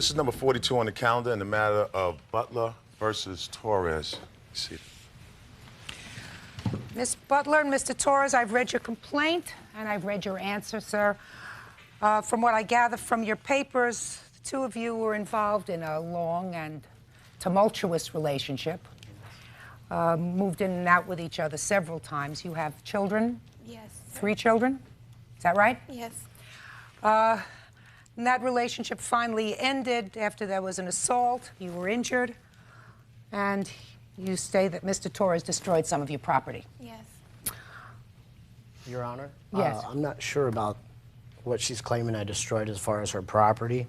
This is number 42 on the calendar in the matter of Butler versus Torres. Let's see. Ms. Butler and Mr. Torres, I've read your complaint and I've read your answer, sir. From what I gather from your papers, the two of you were involved in a long and tumultuous relationship. Moved in and out with each other several times. You have children? Yes. 3 children? Is that right? Yes. And that relationship finally ended after there was an assault. You were injured, and you say that Mr. Torres destroyed some of your property. Yes. Your Honor? Yes. I'm not sure about what she's claiming I destroyed as far as her property.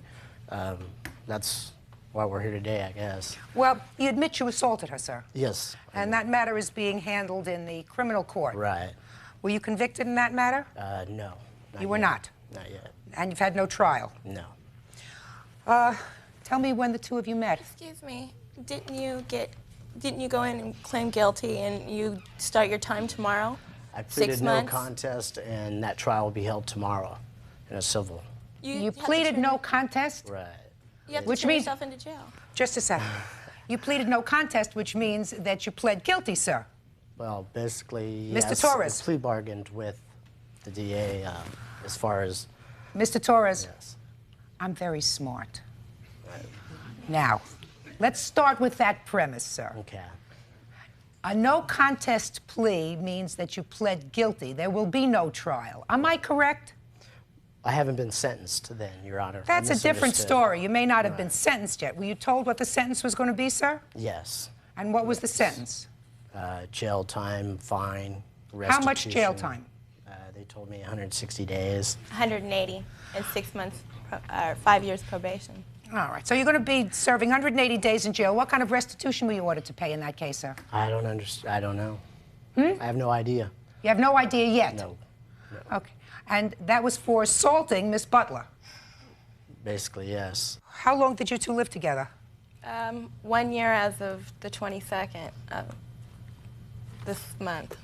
That's why we're here today, I guess. Well, you admit you assaulted her, sir. Yes. And that matter is being handled in the criminal court. Right. Were you convicted in that matter? No. You were not? Not yet. And you've had no trial? No. Tell me when the two of you met. Excuse me. Didn't you go in and claim guilty and you start your time tomorrow? I pleaded 6 no months? contest, and that trial will be held tomorrow in a civil. You have to pleaded turn- no contest? Right. You have to Which turn means- yourself into jail. Just a second. You pleaded no contest, which means that you pled guilty, sir. Well, basically, Mr. yes, Torres. I plea bargained with the DA as far as... Mr. Torres, Yes. I'm very smart. Now, let's start with that premise, sir. Okay. A no contest plea means that you pled guilty. There will be no trial. Am I correct? I haven't been sentenced then, Your Honor. I That's a different misunderstood. story. You may not have been sentenced yet. Were you told what the sentence was going to be, sir? Yes. And what was the sentence? Jail time, fine, How much jail restitution. time? They told me 160 days. 180 and 6 months, 5 years probation. All right. So you're going to be serving 180 days in jail. What kind of restitution were you ordered to pay in that case, sir? I don't understand. I don't know. I have no idea. You have no idea yet? No. Okay. And that was for assaulting Miss Butler. Basically, yes. How long did you two live together? 1 year as of the 22nd of this month.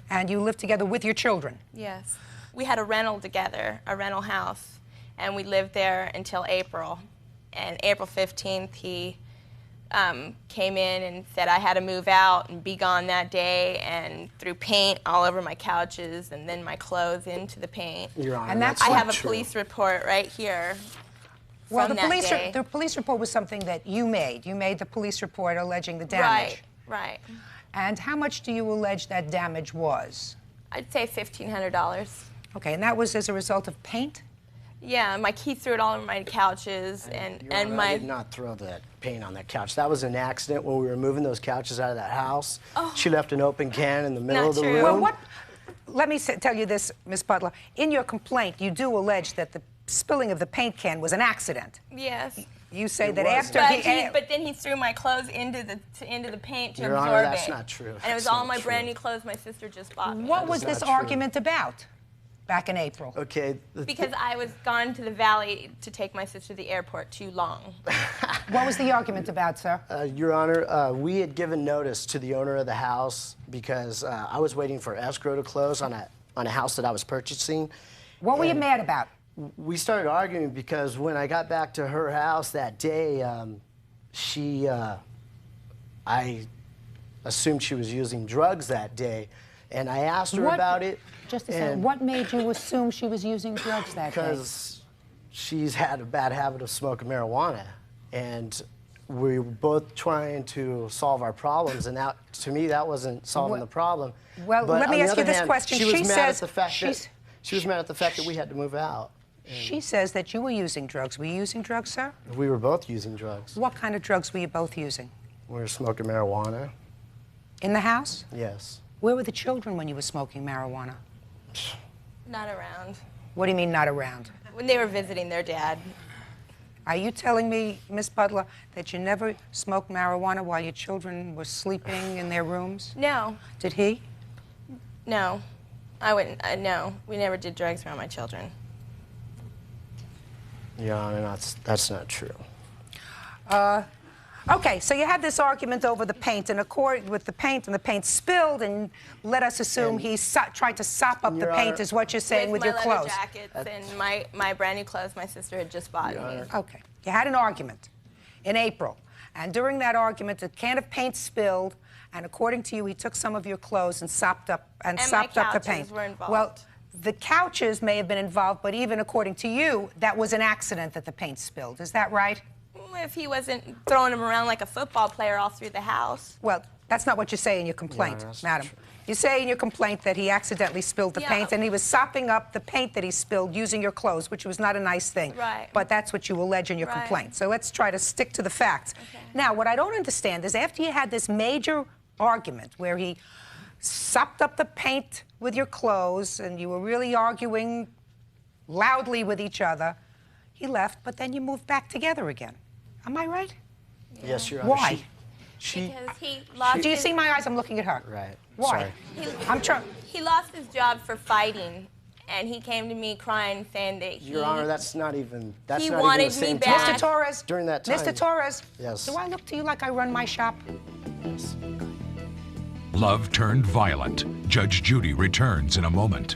And you lived together with your children? Yes. We had a rental together, a rental house, and we lived there until April. And April 15th, he came in and said I had to move out and be gone that day, and threw paint all over my couches and then my clothes into the paint. Your Honor, And that's that's I not have a true. police report right here Well, from the police report was something that you made. You made the police report alleging the damage. Right. And how much do you allege that damage was? I'd say $1,500. Okay, and that was as a result of paint? Yeah, he threw it all over my couches Your and Honor, my. I did not throw that paint on that couch. That was an accident when we were moving those couches out of that house. She left an open can in the middle Not of the true. room. Well, what? Let me tell you this, Miss Butler. In your complaint, you do allege that the spilling of the paint can was an accident. Yes. You say It that was. after But then he threw my clothes into the paint to Your absorb Honor, it. that's not true. And it That's was all not my true. brand new clothes my sister just bought me. What was That is this not true. argument about back in April? Okay. Because I was gone to the valley to take my sister to the airport too long. What was the argument about, sir? Your Honor, we had given notice to the owner of the house because I was waiting for escrow to close on a house that I was purchasing. What were you mad about? We started arguing because when I got back to her house that day, I assumed she was using drugs that day, and I asked her about it. Just a second. What made you assume she was using drugs that day? Because she's had a bad habit of smoking marijuana, and we were both trying to solve our problems, and that, to me, that wasn't solving the problem. Well, But let me on the ask you other this hand, question. She was She mad says at the fact she's- that she was mad at the fact that we had to move out. She says that you were using drugs. Were you using drugs, sir? We were both using drugs. What kind of drugs were you both using? We were smoking marijuana. In the house? Yes. Where were the children when you were smoking marijuana? Not around. What do you mean not around? When they were visiting their dad. Are you telling me, Miss Butler, that you never smoked marijuana while your children were sleeping in their rooms? No. Did he? No. I wouldn't. No. We never did drugs around my children. Your Honor, that's not true. Okay, so you had this argument over the paint, and with the paint, and the paint spilled, and let us assume he tried to sop up the Your paint, Honor, is what you're saying, with your my clothes. leather jackets and my brand new clothes my sister had just bought me. Okay, you had an argument in April, and during that argument, a can of paint spilled, and according to you, he took some of your clothes and sopped up my the paint. couches were involved. Well, the couches may have been involved, but even according to you, that was an accident that the paint spilled. Is that right? If he wasn't throwing them around like a football player all through the house. Well, that's not what you say in your complaint, that's madam. not true. You say in your complaint that he accidentally spilled the paint, and he was sopping up the paint that he spilled using your clothes, which was not a nice thing. Right. But that's what you allege in your Right. complaint. So let's try to stick to the facts. Okay. Now, what I don't understand is after you had this major argument where he sopped up the paint with your clothes and you were really arguing loudly with each other, he left, but then you moved back together again. Am I right? Yes, Your Honor. Why? Because he lost Do you his, see my eyes? I'm looking at her. Right. Why? Sorry. I'm trying. he lost his job for fighting, and he came to me crying, saying that he... Your Honor, that's not even. That's He not wanted even the same me back. time. Mr. Torres. During that time. Mr. Torres. Yes. Do I look to you like I run my shop? Yes. Love turned violent. Judge Judy returns in a moment.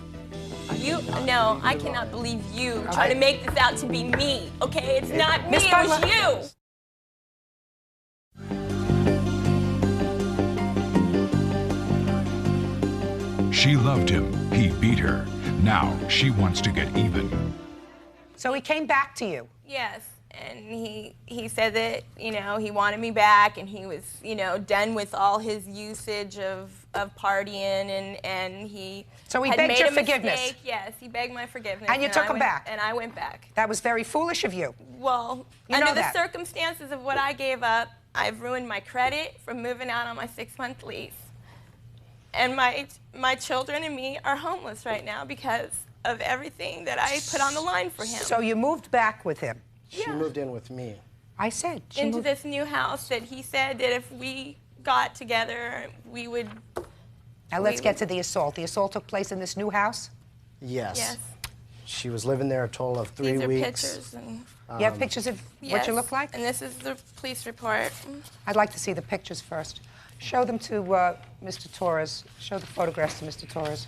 No, I cannot believe you trying to make this out to be me, okay? It's not me, Miss it was Butler. you. She loved him. He beat her. Now she wants to get even. So he came back to you. Yes, and he said that, you know, he wanted me back, and he was, you know, done with all his usage of partying, and he So he had begged made your a forgiveness. mistake. Yes, he begged my forgiveness. And you took I him went- back. And I went back. That was very foolish of you. Well, You know under the that. circumstances of what I gave up, I've ruined my credit from moving out on my 6-month lease. And my children and me are homeless right now because of everything that I put on the line for him. So you moved back with him. She moved in with me. I said. She Into moved. this new house that he said that if we got together, we would... Now let's get to the assault. The assault took place in this new house? Yes. Yes. She was living there a total of 3 These are weeks. pictures. And, You have pictures of what yes. you look like? And this is the police report. I'd like to see the pictures first. Show them to Mr. Torres. Show the photographs to Mr. Torres.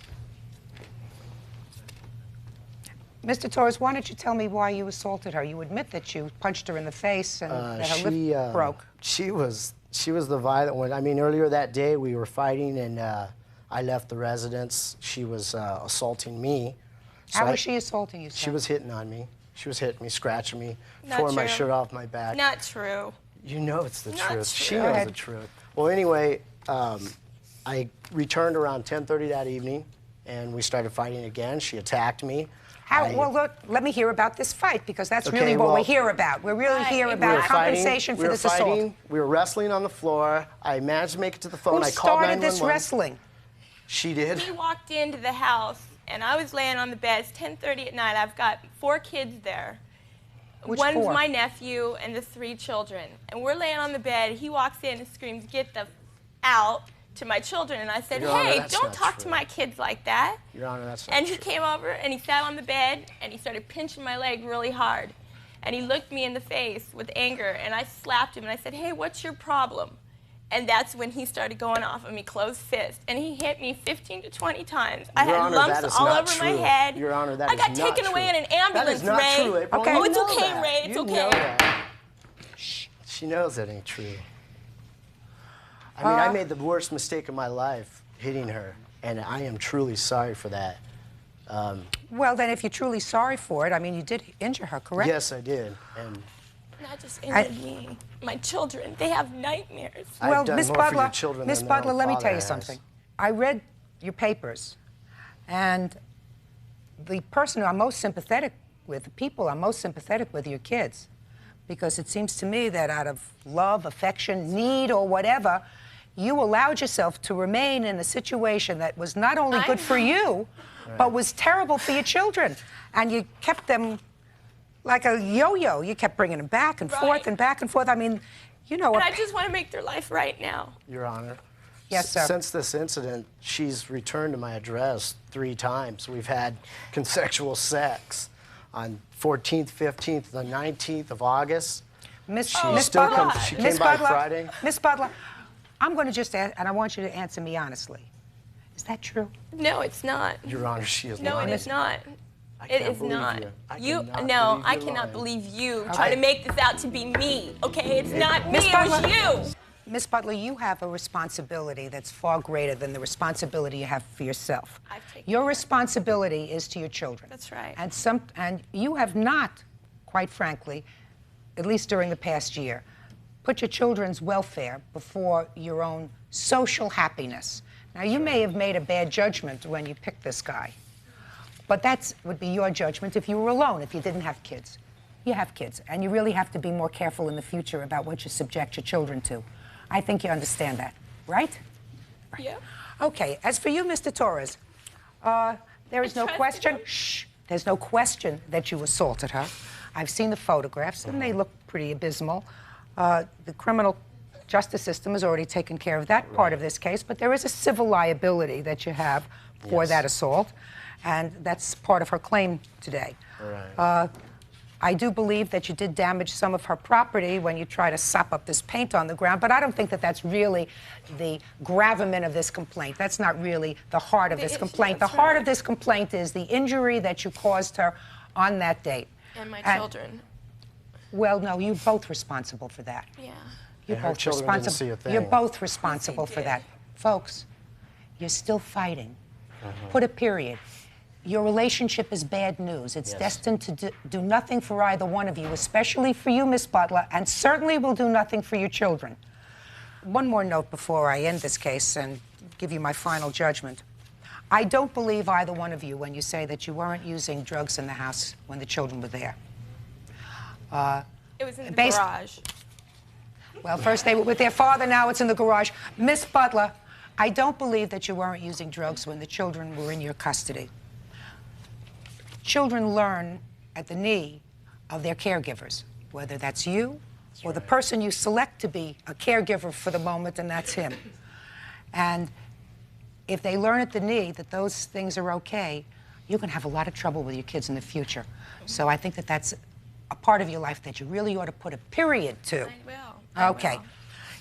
Mr. Torres, why don't you tell me why you assaulted her? You admit that you punched her in the face and that her lip broke. She was the violent one. I mean, earlier that day we were fighting, and I left the residence. She was assaulting me. So How was she assaulting you, sir? She was hitting on me. She was hitting me, scratching me, Not tore my true. shirt off my back. Not true. You know it's the Not truth. She true. knows Go ahead. the truth. Well, anyway, I returned around 10:30 that evening, and we started fighting again. She attacked me. Well, look, let me hear about this fight, because that's Okay, really what well, we're here about. We're really Right. here We about were compensation for this assault. We were wrestling on the floor. I managed to make it to the phone. Who I called started this 911. wrestling? She did. He walked into the house, and I was laying on the bed. It's 10:30 at night. I've got 4 kids there. Which One's 4? my nephew and the 3 children. And we're laying on the bed. He walks in and screams, "Get the out," to my children. And I said, Your Honor, "Hey, that's don't not talk to true. my kids like that." Your Honor, that's not And he true. came over and he sat on the bed and he started pinching my leg really hard. And he looked me in the face with anger, and I slapped him and I said, "Hey, what's your problem?" And that's when he started going off on me, closed fist. And he hit me 15 to 20 times. I Your had Honor, lumps that is all not over my true. head. Your Honor, that I is got not taken away in true. an ambulance, That is not Ray. true, April. Okay. You Oh, it's know okay, that. Ray. It's You okay. know that. She knows that ain't true. I mean, I made the worst mistake of my life hitting her, and I am truly sorry for that. Well, then, if you're truly sorry for it, I mean, you did injure her, correct? Yes, I did. And Not just injured me. My children, they have nightmares. I've Well, done Miss more for your Butler, children Miss than their Butler, own let me father tell you has. something. I read your papers, and the person I'm most sympathetic with, the people I'm most sympathetic with, are your kids, because it seems to me that out of love, affection, need, or whatever, you allowed yourself to remain in a situation that was not only good for you, but was terrible for your children, and you kept them like a yo-yo. You kept bringing them back and forth Right. and back and forth. I mean, you know. And I just want to make their life right now. Your Honor. Yes, sir. Since this incident, she's returned to my address 3 times. We've had consensual sex on 14th, 15th, the 19th of August. Miss She Miss still Butler, comes. She came Miss by Butler, Friday. Miss Butler, I'm going to just ask, and I want you to answer me honestly. Is that true? No, it's not. Your Honor, she is No, lying. it is not. I It can't is believe not. you. I You cannot no, believe I you're cannot lying. believe you trying to make this out to be me. Okay, it's not me. Miss It Butler, was you. Miss Butler, you have a responsibility that's far greater than the responsibility you have for yourself. I've taken Your that. responsibility is to your children. That's right. And you have not, quite frankly, at least during the past year, put your children's welfare before your own social happiness. Now, you may have made a bad judgment when you picked this guy, but that would be your judgment if you were alone, if you didn't have kids. You have kids, and you really have to be more careful in the future about what you subject your children to. I think you understand that, right? Yeah. Okay, as for you, Mr. Torres, there is no trusted question. him. Shh. There's no question that you assaulted her. I've seen the photographs, and they look pretty abysmal. The criminal justice system has already taken care of that part of this case, but there is a civil liability that you have for that assault, and that's part of her claim today. Right. I do believe that you did damage some of her property when you try to sop up this paint on the ground, but I don't think that that's really the gravamen of this complaint. That's not really the heart of this complaint. The that's heart right. of this complaint is the injury that you caused her on that date. And my children. Well, no, you're both responsible for that. Yeah. You're And her both children didn't responsible. see a thing. You're both responsible for did. that. Folks, you're still fighting. Put a period. Your relationship is bad news. It's destined to do nothing for either one of you, especially for you, Miss Butler, and certainly will do nothing for your children. One more note before I end this case and give you my final judgment. I don't believe either one of you when you say that you weren't using drugs in the house when the children were there. It was in the Based- garage. Well, first they were with their father, now it's in the garage. Miss Butler, I don't believe that you weren't using drugs when the children were in your custody. Children learn at the knee of their caregivers, whether that's you or the person you select to be a caregiver for the moment, and that's him. And if they learn at the knee that those things are okay, you're going to have a lot of trouble with your kids in the future. So I think that that's a part of your life that you really ought to put a period to. I will. I Okay. will.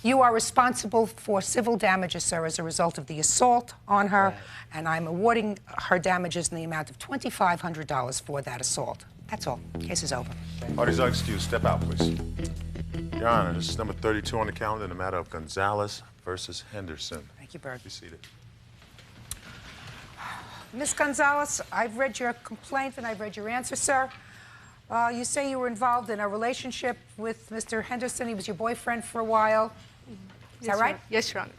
You are responsible for civil damages, sir, as a result of the assault on her, and I'm awarding her damages in the amount of $2,500 for that assault. That's all. Case is over. Parties are excused. Step out, please. Your Honor, this is number 32 on the calendar in the matter of Gonzalez versus Henderson. Thank you, Berg. Be seated. Ms. Gonzalez, I've read your complaint and I've read your answer, sir. You say you were involved in a relationship with Mr. Henderson. He was your boyfriend for a while. Is that right? Yes, Your Honor.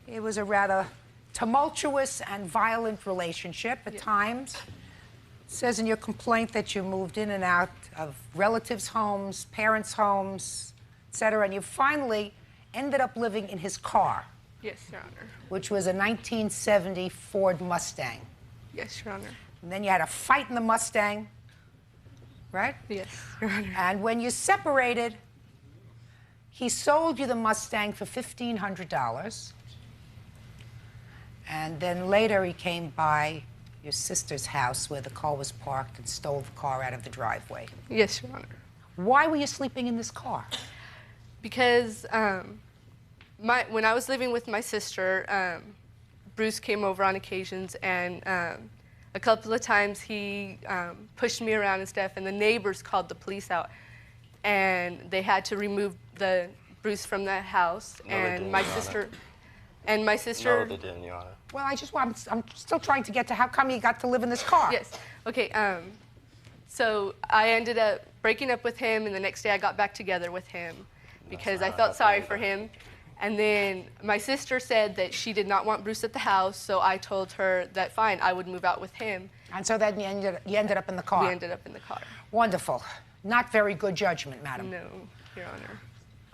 It was a rather tumultuous and violent relationship at times. It says in your complaint that you moved in and out of relatives' homes, parents' homes, etc., and you finally ended up living in his car, Yes, Your Honor. which was a 1970 Ford Mustang. Yes, Your Honor. And then you had a fight in the Mustang, right? Yes, Your Honor. And when you separated, he sold you the Mustang for $1,500. And then later he came by your sister's house where the car was parked and stole the car out of the driveway. Yes, Your Honor. Why were you sleeping in this car? Because when I was living with my sister, Bruce came over on occasions, and a couple of times he pushed me around and stuff, and the neighbors called the police out, and they had to remove the Bruce from the house, No, they and didn't, my Your Honor. sister. And my sister. No, they didn't, Your Honor. Well, I'm still trying to get to how come you got to live in this car. Yes. Okay. So I ended up breaking up with him, and the next day I got back together with him because I felt sorry for him. And then my sister said that she did not want Bruce at the house, so I told her that fine, I would move out with him. And so then you ended up in the car. We ended up in the car. Wonderful. Not very good judgment, madam. No, Your Honor.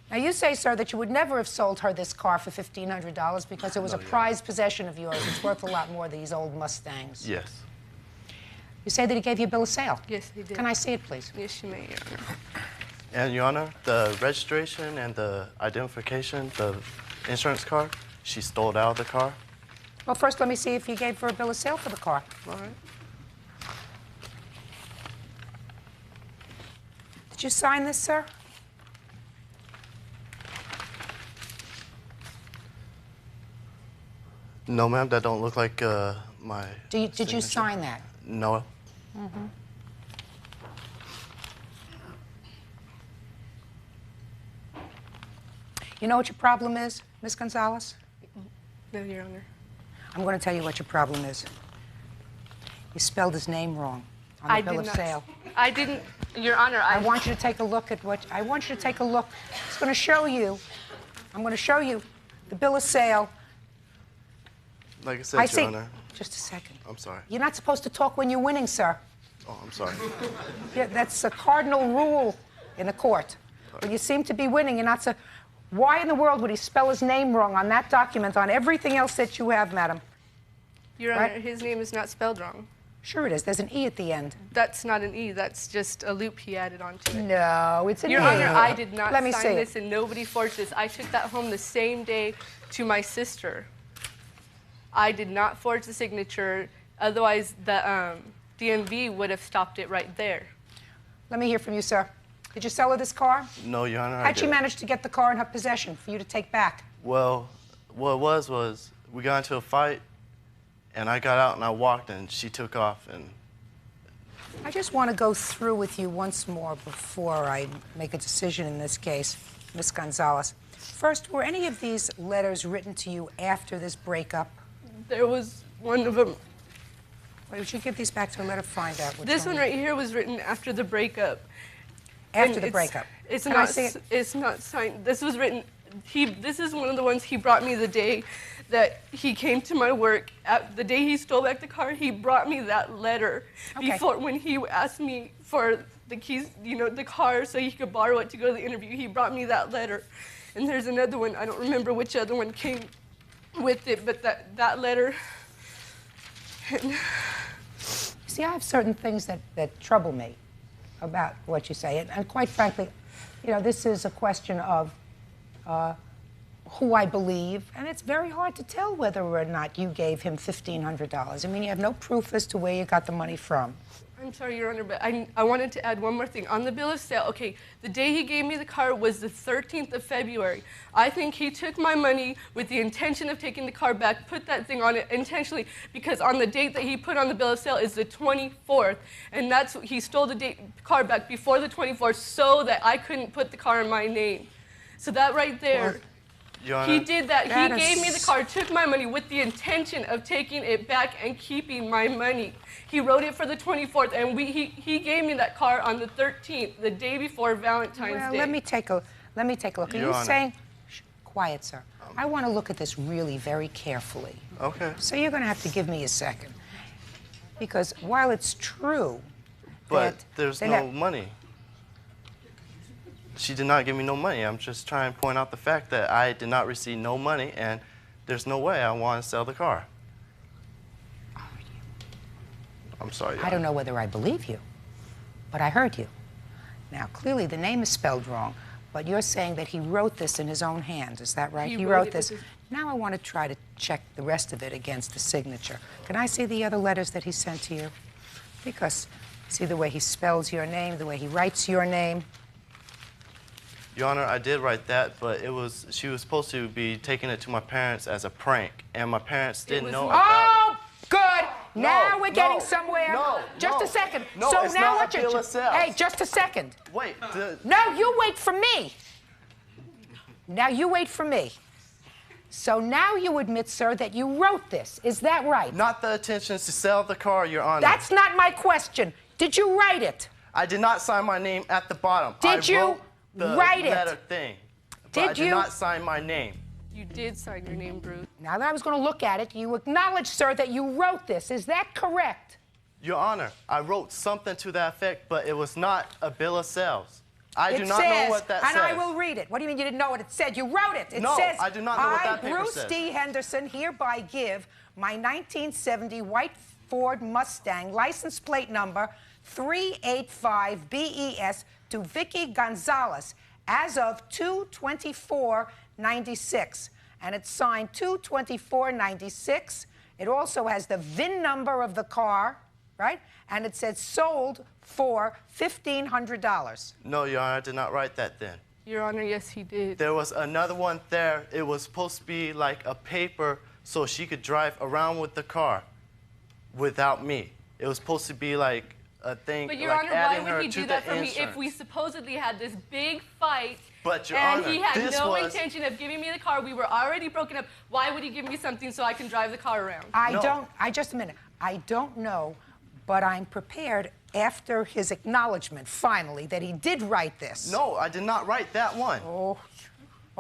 Now, you say, sir, that you would never have sold her this car for $1,500 because it was a prized possession of yours. It's worth a lot more, these old Mustangs. Yes. You say that he gave you a bill of sale. Yes, he did. Can I see it, please? Yes, you may, Your Honor. And Your Honor, the registration and the identification, the insurance card, she stole out of the car. Well, first, let me see if he gave her a bill of sale for the car. All right. Did you sign this, sir? No, ma'am, that don't look like my Did you signature. sign that? No. You know what your problem is, Ms. Gonzalez? No, Your Honor. I'm going to tell you what your problem is. You spelled his name wrong on the I bill did of not. sale. I didn't, Your Honor. I want you to take a look at what, I want you to take a look. It's going to show you, I'm going to show you the bill of sale. Like I said, Your Honor. Just a second. I'm sorry. You're not supposed to talk when you're winning, sir. Oh, I'm sorry. Yeah, that's a cardinal rule in the court. When you seem to be winning, you're not so. Why in the world would he spell his name wrong on that document, on everything else that you have, madam? Your Right. Honor, his name is not spelled wrong. Sure it is. There's an E at the end. That's not an E. That's just a loop he added onto it. No, it's an Your E. Honor, I did not Let me sign see this, it. and nobody forged this. I took that home the same day to my sister. I did not forge the signature. Otherwise, the DMV would have stopped it right there. Let me hear from you, sir. Did you sell her this car? No, Your Honor. I How'd she didn't. manage to get the car in her possession for you to take back? Well, what it was we got into a fight, and I got out and I walked, and she took off, and I just want to go through with you once more before I make a decision in this case, Ms. Gonzalez. First, were any of these letters written to you after this breakup? There was one of them. Wait, would you give these back to her? Let her find out. Which This one right here was written after the breakup. After And the breakup. It's Can I not. see it? It's not signed. This was written. This is one of the ones he brought me the day that he came to my work. The day he stole back the car, he brought me that letter. Okay. Before, when he asked me for the keys, the car, so he could borrow it to go to the interview, he brought me that letter. And there's another one. I don't remember which other one came with it, but that letter. See, I have certain things that trouble me about what you say. And quite frankly, this is a question of who I believe. And it's very hard to tell whether or not you gave him $1,500. I mean, you have no proof as to where you got the money from. I'm sorry, Your Honor, but I wanted to add one more thing. On the bill of sale, okay, the day he gave me the car was the 13th of February. I think he took my money with the intention of taking the car back, put that thing on it intentionally, because on the date that he put on the bill of sale is the 24th, and he stole the car back before the 24th so that I couldn't put the car in my name. So that right there, Your Honor. he did that. That He gave me the is- car, took my money with the intention of taking it back and keeping my money. He wrote it for the 24th, and he gave me that car on the 13th, the day before Valentine's Well, Day. let me take a look. Are Your you Honor. saying? Shh, quiet, sir. I want to look at this really very carefully. Okay. So you're going to have to give me a second. Because while it's true But that there's they no have- money. She did not give me no money. I'm just trying to point out the fact that I did not receive no money, and there's no way I want to sell the car. I'm sorry. Your I don't Honor. know whether I believe you, but I heard you. Now, clearly the name is spelled wrong, but you're saying that he wrote this in his own hand. Is that right? He wrote wrote it this. with his- Now I want to try to check the rest of it against the signature. Can I see the other letters that he sent to you? Because see the way he spells your name, the way he writes your name. Your Honor, I did write that, but she was supposed to be taking it to my parents as a prank, and my parents didn't was know not- about it. Oh, good. Now we're getting no, somewhere. no, Just no. a second. No, so it's now not what a you bill of sale. Hey, just a second. Wait, No, you wait for me. Now you wait for me. So now you admit, sir, that you wrote this. Is that right? not the intentions to sell the car, Your Honor. That's not my question. Did you write it? I did not sign my name at the bottom. Did I you wrote the write it? letter thing. But Did I did you? not sign my name. You did sign your name, Bruce. Now that I was going to look at it, you acknowledge, sir, that you wrote this. Is that correct? Your Honor, I wrote something to that effect, but it was not a bill of sales. I do It not says, know what that and says. I will read it. What do you mean you didn't know what it said? You wrote it. It No, says, I do not know what that paper Bruce says. D. Henderson, hereby give my 1970 white Ford Mustang license plate number 385BES to Vicky Gonzalez as of 2/24/96. And it's signed 2/24/96. It also has the VIN number of the car, right? And it said sold for $1,500. No, Your Honor, I did not write that then. Your Honor, yes, he did. There was another one there. It was supposed to be like a paper so she could drive around with the car without me. It was supposed to be like a thing, But Your like Honor, why adding would her he to do that the for me insurance. if we supposedly had this big fight But, Your and Honor, he had this no was- intention of giving me the car? We were already broken up. Why would he give me something so I can drive the car around? Just a minute. I don't know, but I'm prepared after his acknowledgement, finally, that he did write this. No, I did not write that one. Oh,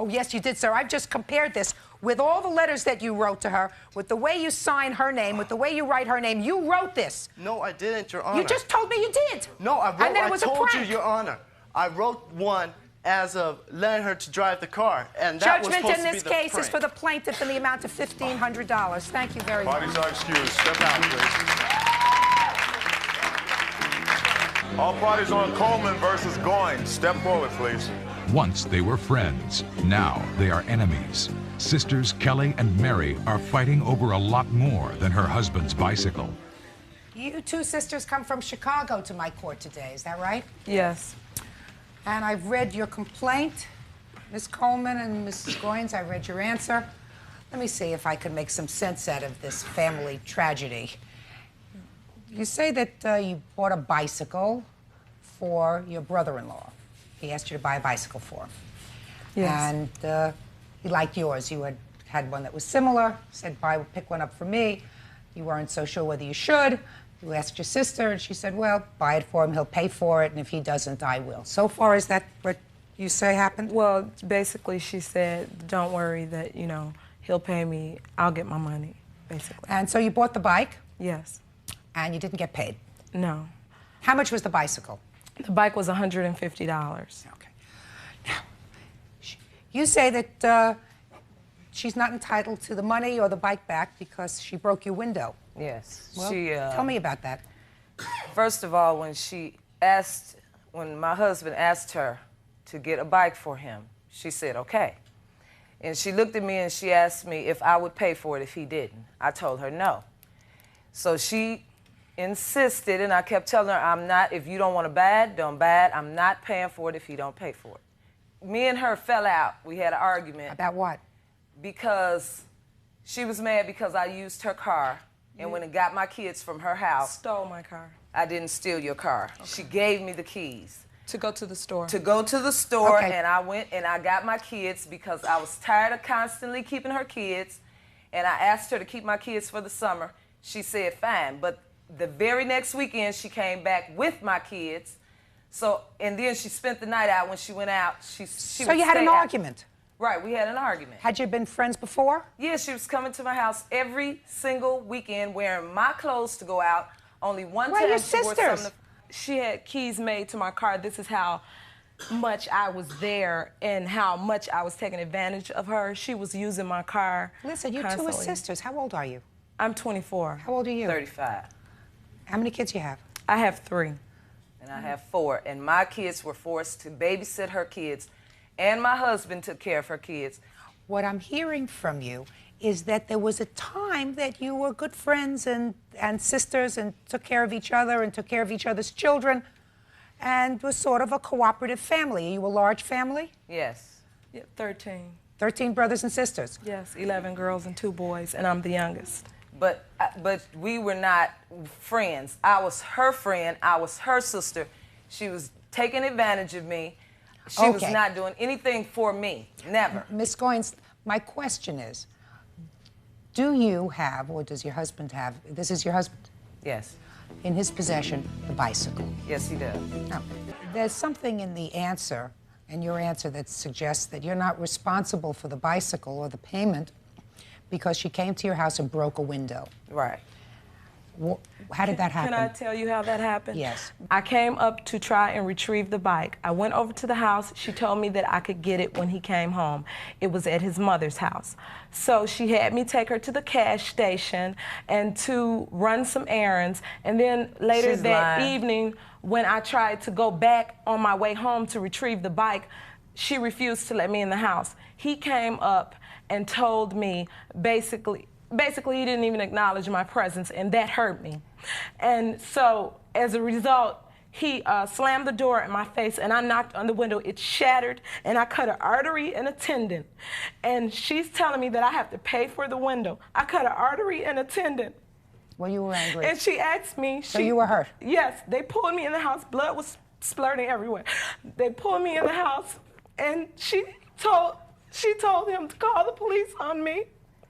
yes, you did, sir. I've just compared this with all the letters that you wrote to her, with the way you sign her name, with the way you write her name. You wrote this. No, I didn't, Your Honor. You just told me you did. No, I wrote. And then it was I told a you, prank. Your Honor. I wrote one as of letting her to drive the car, and that was Judgment supposed in to be this the case prank. is for the plaintiff in the amount of $1,500. Thank you very much. Parties are excused. Step out, please. All parties on Coleman versus Goins. Step forward, please. Once they were friends, now they are enemies. Sisters Kelly and Mary are fighting over a lot more than her husband's bicycle. You two sisters come from Chicago to my court today, is that right? Yes. And I've read your complaint, Ms. Coleman and Mrs. Goins. I read your answer. Let me see if I can make some sense out of this family tragedy. You say that you bought a bicycle for your brother-in-law. He asked you to buy a bicycle for him. Yes. And he liked yours. You had one that was similar, said, pick one up for me. You weren't so sure whether you should. You asked your sister, and she said, well, buy it for him, he'll pay for it, and if he doesn't, I will. So far, is that what you say happened? Well, basically, she said, don't worry that, you know, he'll pay me, I'll get my money, basically. And so you bought the bike, Yes. and you didn't get paid. No. How much was the bicycle? The bike was $150. Okay. Now, you say that she's not entitled to the money or the bike back because she broke your window. Yes. Well, she, tell me about that. First of all, when my husband asked her to get a bike for him, she said, okay. And she looked at me and she asked me if I would pay for it if he didn't. I told her no. So she insisted, and I kept telling her, if you don't want to buy it, don't buy it. I'm not paying for it if you don't pay for it. Me and her fell out. We had an argument. About what? Because she was mad because I used her car, and when it got my kids from her house, Stole my car. I didn't steal your car. Okay. She gave me the keys. To go to the store. To go to the store, Okay. and I went and I got my kids because I was tired of constantly keeping her kids, and I asked her to keep my kids for the summer. She said fine, but the very next weekend she came back with my kids. So, and then she spent the night out. When she went out, she So you had an argument? Right, we had an argument. Had you been friends before? Yeah, she was coming to my house every single weekend wearing my clothes to go out. Only one Well, time your she wore sisters. something. She had keys made to my car. This is how much I was there and how much I was taking advantage of her. She was using my car. Listen, you two constantly. are sisters. How old are you? I'm 24. How old are you? 35. How many kids you have? I have 3. And I have 4. And my kids were forced to babysit her kids. And my husband took care of her kids. What I'm hearing from you is that there was a time that you were good friends and sisters and took care of each other and took care of each other's children and was sort of a cooperative family. Are you a large family? Yes. Yeah, 13. 13 brothers and sisters. Yes, 11 girls and 2 boys, and I'm the youngest. But we were not friends. I was her friend. I was her sister. She was taking advantage of me. She was Okay. not doing anything for me. Never. Ms. Goins, my question is, do you have, or does your husband have, this is your husband, Yes. in his possession, the bicycle? Yes, he does. Now, there's something in the answer, in your answer, that suggests that you're not responsible for the bicycle or the payment because she came to your house and broke a window. Right. How did that happen? Can I tell you how that happened? Yes. I came up to try and retrieve the bike. I went over to the house. She told me that I could get it when he came home. It was at his mother's house. So she had me take her to the cash station and to run some errands. And then later She's that lying. evening, when I tried to go back on my way home to retrieve the bike, she refused to let me in the house. He came up and told me basically he didn't even acknowledge my presence, and that hurt me. And so as a result, he slammed the door in my face, and I knocked on the window. It shattered, and I cut an artery and a tendon. And she's telling me that I have to pay for the window. I cut an artery and a tendon. Well, you were angry. And she asked me. So you were hurt? Yes. They pulled me in the house. Blood was splurting everywhere. They pulled me in the house, and she told him to call the police on me.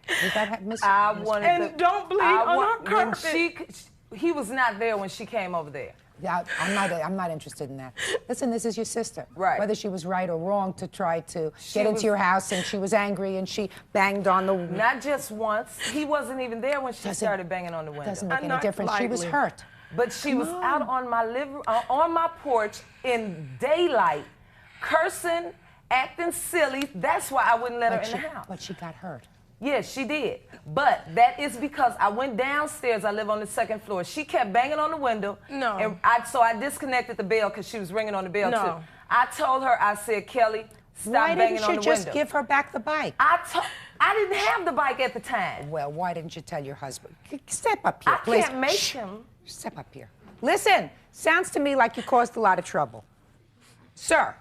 Did that happen, Miss? And don't bleed on our carpet. He was not there when she came over there. Yeah, I'm not interested in that. Listen, this is your sister. Right. Whether she was right or wrong to try to get into your house, and she was angry and she banged on the window. Not just once. He wasn't even there when she started banging on the window. Doesn't make any difference. She was hurt. But she was out on my on my porch in daylight, cursing, acting silly. That's why I wouldn't let her in the house. But she got hurt. Yes, she did. But that is because I went downstairs. I live on the second floor. She kept banging on the window. No. And so I disconnected the bell because she was ringing on the bell too. I told her, I said, Kelly, stop banging on the window. Why didn't you just give her back the bike? I didn't have the bike at the time. Well, why didn't you tell your husband? Step up here, please. I can't make him. Step up here. Listen, sounds to me like you caused a lot of trouble. Sir,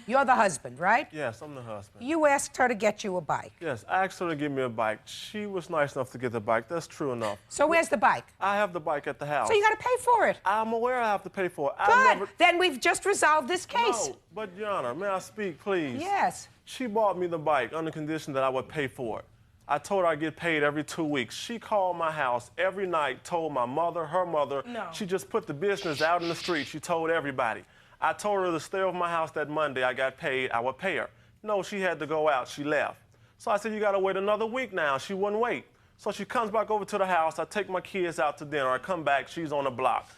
you're the husband, right? Yes, I'm the husband. You asked her to get you a bike. Yes, I asked her to give me a bike. She was nice enough to get the bike. That's true enough. So where's the bike? I have the bike at the house. So you got to pay for it. I'm aware I have to pay for it. Good. Then we've just resolved this case. No, but Your Honor, may I speak, please? Yes. She bought me the bike under condition that I would pay for it. I told her I'd get paid every 2 weeks. She called my house every night, told my mother, her mother. No. She just put the business out in the street. She told everybody. I told her to stay over my house that Monday. I got paid. I would pay her. No, she had to go out. She left. So I said, you got to wait another week now. She wouldn't wait. So she comes back over to the house. I take my kids out to dinner. I come back. She's on the block.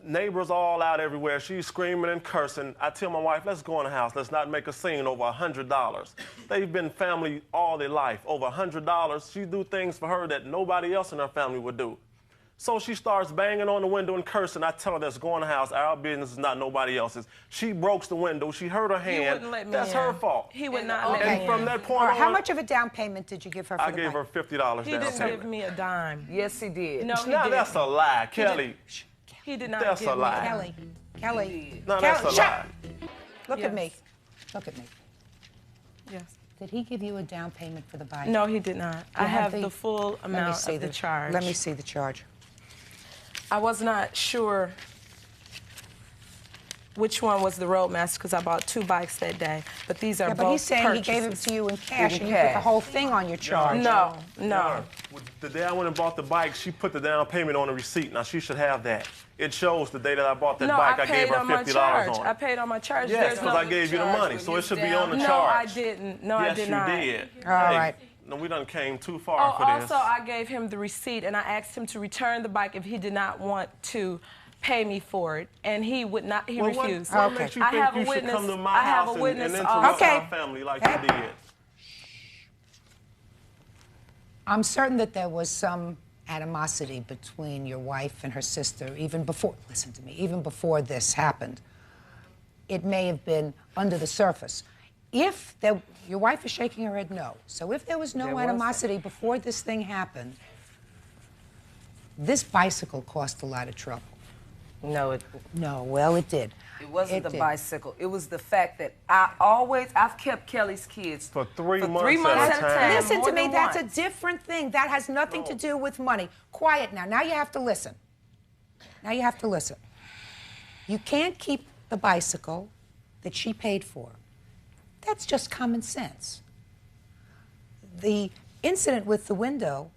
Neighbors all out everywhere. She's screaming and cursing. I tell my wife, let's go in the house. Let's not make a scene over $100. They've been family all their life. Over $100. She do things for her that nobody else in her family would do. So she starts banging on the window and cursing. I tell her, let's go in the house. Our business is not nobody else's. She broke the window. She hurt her hand. He wouldn't let me That's in. her fault. He would not let me And in. from that point All right, on, how much of a down payment did you give her for I the gave her bike? $50 down He didn't payment. give me a dime. Yes, he did. No, he Now didn't. that's a lie, Kelly. He did not That's give a me lie. Kelly. No, that's a lie. Look Yes. at me. Look at me. Yes. Did he give you a down payment for the bike? No, he did not. I have the full Let me amount see of the charge. Let me see the charge. I was not sure which one was the roadmaster because I bought 2 bikes that day. But these are both But he's saying purchases. he gave it to you in cash, In and you put the cash. whole thing on your charge. No. The day I went and bought the bike, she put the down payment on the receipt. Now she should have that. It shows the day that I bought that No, bike, I I gave paid her on my $50 charge. on it. I paid on my charge. Yes, There's because no I gave you the money, so it should be on the charge. No, I didn't. No, yes, I did not. you did. All right. No, we done came too far Oh, for this. also, I gave him the receipt, and I asked him to return the bike if he did not want to pay me for it, and he would not. He Well, refused. What makes you I think have a you should witness. come to my I have house a witness. and interrupt Okay. our family like you did? I'm certain that there was some animosity between your wife and her sister even before, listen to me, even before this happened. It may have been under the surface. If there, your wife is shaking her head no. So if there was no animosity before this thing happened, this bicycle cost a lot of trouble. No, No, well, it did. it wasn't the did. bicycle. It was the fact that I've kept Kelly's kids For 3 months, 3 months at a time. Listen more to me, than that's once. a different thing. That has nothing to do with money. Quiet now. Now you have to listen. Now you have to listen. You can't keep the bicycle that she paid for. That's just common sense. The incident with the window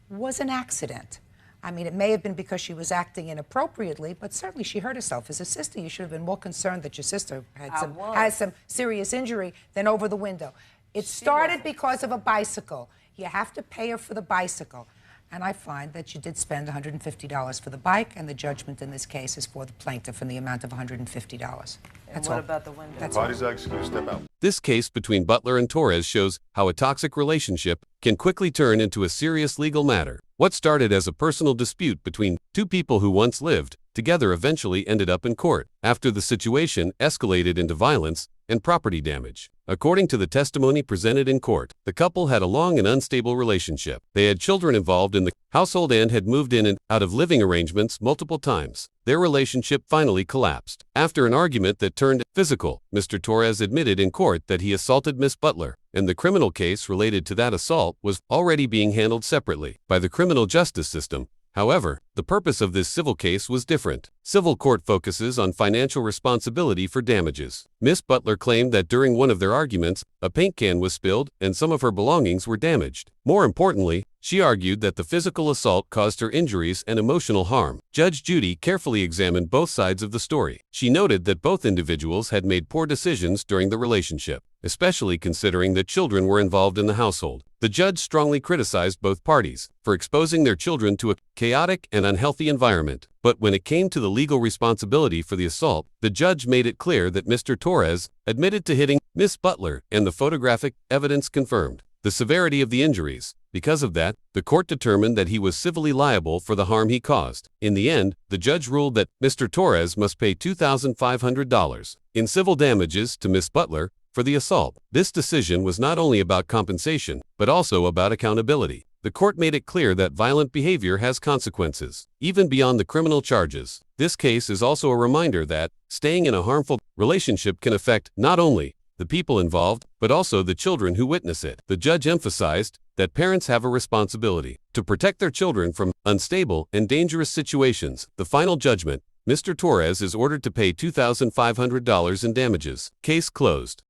was an accident. I mean, it may have been because she was acting inappropriately, but certainly she hurt herself. As a sister, you should have been more concerned that your sister had some serious injury than over the window. It started because of a bicycle. You have to pay her for the bicycle. And I find that you did spend $150 for the bike, and the judgment in this case is for the plaintiff in the amount of $150. And what about the window? That's all. Parties are excused. Step out. This case between Butler and Torres shows how a toxic relationship can quickly turn into a serious legal matter. What started as a personal dispute between 2 people who once lived together eventually ended up in court. After the situation escalated into violence, and property damage. According to the testimony presented in court, the couple had a long and unstable relationship. They had children involved in the household and had moved in and out of living arrangements multiple times. Their relationship finally collapsed. After an argument that turned physical, Mr. Torres admitted in court that he assaulted Miss Butler, and the criminal case related to that assault was already being handled separately by the criminal justice system. However, the purpose of this civil case was different. Civil court focuses on financial responsibility for damages. Miss Butler claimed that during one of their arguments, a paint can was spilled and some of her belongings were damaged. More importantly, she argued that the physical assault caused her injuries and emotional harm. Judge Judy carefully examined both sides of the story. She noted that both individuals had made poor decisions during the relationship, especially considering that children were involved in the household. The judge strongly criticized both parties for exposing their children to a chaotic and unhealthy environment. But when it came to the legal responsibility for the assault, the judge made it clear that Mr. Torres admitted to hitting Miss Butler, and the photographic evidence confirmed the severity of the injuries. Because of that, the court determined that he was civilly liable for the harm he caused. In the end, the judge ruled that Mr. Torres must pay $2,500 in civil damages to Miss Butler for the assault. This decision was not only about compensation, but also about accountability. The court made it clear that violent behavior has consequences, even beyond the criminal charges. This case is also a reminder that staying in a harmful relationship can affect not only the people involved, but also the children who witness it. The judge emphasized that parents have a responsibility to protect their children from unstable and dangerous situations. The final judgment, Mr. Torres is ordered to pay $2,500 in damages. Case closed.